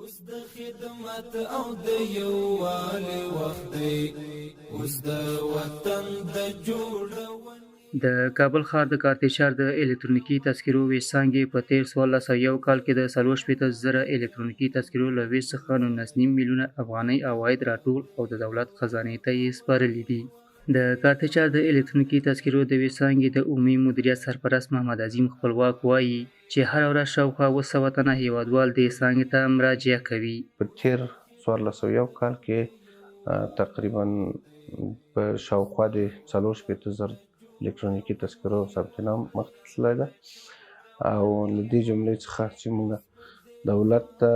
اوس د خدمت او د یووالي وخت دی، اوس د وطن د جوړونې. د کابل ښار د کارتیشار د الکترونیکي تذکرو ویش څانګې په تېر 1401 کال کې د 40,000 الکترونیکي تذکرو له ویش څخه 19 میلیونه افغانۍ عواید راټول او د دولت خزانې ته یې سپارلي دي. د کارتیشار د الکترونیکي تذکرو د ویش څانګې د عمومي مدیریت سرپرست محمد عظیم خپلواک وایي چې هره ورځ شاوخوا 200 تنه هیوادوال دې څانګې ته مراجعه کوي. په تېر 1401 کال کې تقریبا په شاوخوا د 40,000 الکترونیکي تذکرو ثبت نام مخته تللی ده او له دې جملې څخه چې موږ دولت ته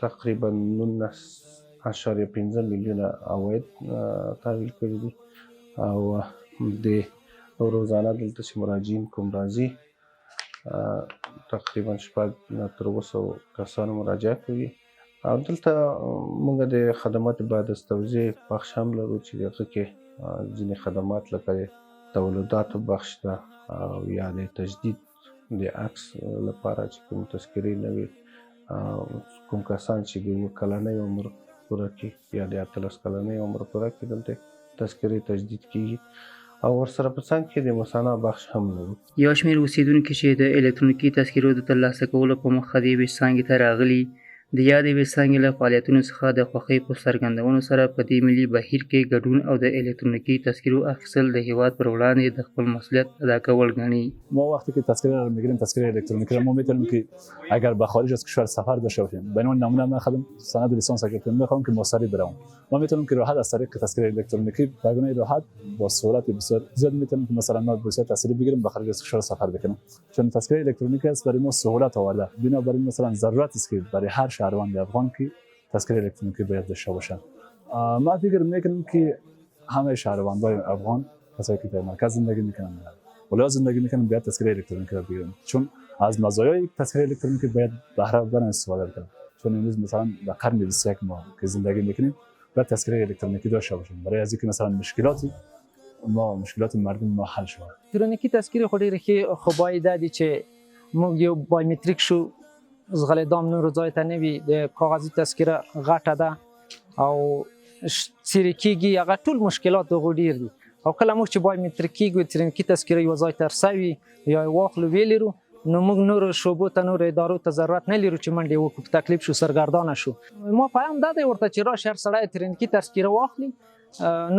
تقریبا 19.5 میلیونه عواید تحویل کړي دي او د روزانه دلته چې مراجعین کوم راځي تقریبا 900 کسانو مراجعه کوي او دلته موږ د خدمات بعد از توزیع بخش هم لرو چې دغه کې ځینې خدمات لکه تولداتو بخش ده او یا د تجدید د عکس لپاره چې کوم تذکرې نوي کوم کسان چې د 9 کلنۍ عمر پوره کړي یا د 18 کلنۍ عمر پوره کړي دلته تذکرې تجدید کیږي او ورسره په څنګ کې د مثانه بخش هم لرو. یو شمېر اوسیدونکي چې د الکترونیکي تذکرو د ترلاسه کولو په موخه د ویش څانګې ته راغلي د یادې ویش څانګې له فعالیتونو څخه د خوښۍ په څرګندونو سره په دې ملي بهیر کې ګډون او د الکترونیکي تذکرو اخیستل د هیواد پر وړاندې د خپل مسئولیت ادا کول ګڼي. ما وقتی که تذکره رو میگیریم تذکره الکترونیکی رو ما میتونیم که اگر به خارج از کشور سفر داشته باشیم به عنوان نمونه من خودم سند لیسانس گرفتم میخوام که مصری برم ما میتونیم که راحت از طریق تذکره الکترونیکی به گونه راحت با سهولت بسیار زیاد میتونیم که مثلا ما بسیار تذکره بگیریم به خارج از کشور سفر بکنیم چون تذکره الکترونیکی است برای ما سهولت آورده بنابراین مثلا ضرورت است که برای هر شهروند افغان که تذکره الکترونیکی باید داشته باشند. ما فکر میکنم که همه شهروندان افغان کسایی که در مرکز زندگی میکنن ولی زندگی میکنن باید تذکره الکترونیکی را بگیرن چون از مزایای تذکره الکترونیکی باید بهره بردن استفاده کنن چون امروز مثلا در قرن 21 ما که زندگی میکنیم باید تذکره الکترونیکی داشته باشیم برای از اینکه مثلا مشکلات مردم ما حل شود. الکترونیکی تذکره خو ډیره ښه خو باید دی چې موږ یو بایومتریک شو زغلدام نور ځای ته نه وي د کاغذي تذکره غټه ده او څیرې کېږي هغه ټول مشکلات دغو ډېر دي او کله موږ چې بایومتریک کېږو الکترونیکي تذکره یوه ځای ته رسوي یا یې واخلو ویې لرو نو موږ نورو شعبو ته نورو ادارو ته ضرورت نه لرو چې منډې وکړو په تکلیف شو سرګردانه شو. ما پیام دا دی ورته چې راشي هر سړی الکترونیکي تذکره واخلي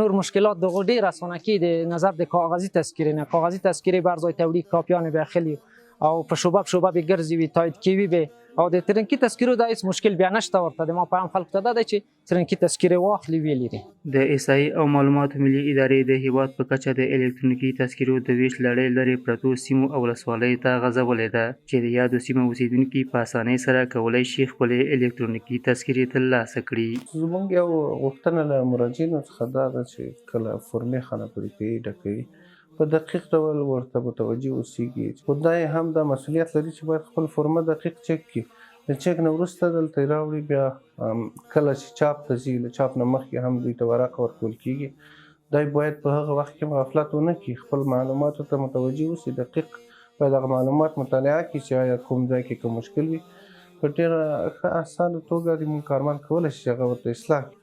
نور مشکلات دغو ډېر اسانه کړي د نظر د کاغذي تذکرې نه کاغذي تذکرې به هر ځای ته وړي کاپیان به اخلي او په شعبه به ګرځي وي تایید کوي به او د الکترونیکي تذکرو دا هیڅ مشکل بیا نشته ورته د ما پیام خلکو ته دا دی چې الکترونیکي تذکرې واخلي ویې لري. د احصایې او معلوماتو ملي ادارې د هیواد په کچه د الکترونیکي تذکرو د ویش لړۍ لرې پرتو سیمو او ولسوالیو ته غځولې ده چې د یادو سیمو اوسیدونکي په اسانۍ سره کولی شي خپلې الکترونیکي تذکرې ترلاسه کړي. زموږ یو غوښتنه له مراجعینو څخه دا ده چې کله فورمې خانه پرې ډکوي په دقیق ډول ورته متوجه اوسیږي خو دا یې هم دا مسؤلیت لري چې باید خپل فورمه دقیق چک کړي د چک نه وروسته دلته یې راوړي بیا کله چې چاپ ته ځي له چاپ نه مخکې هم دوی ته ورقه ورکول کېږي دی باید په هغه وخت کې غفلت ونه کړي خپل معلوماتو ته متوجه اوسي دقیق باید هغه معلومات مطالعه کړي چې آیا کوم ځای کې کوم مشکل وي په ډېره ښه اسانه توګه زموږ کارمند کولی شي چې هغه ورته اصلاح کړي.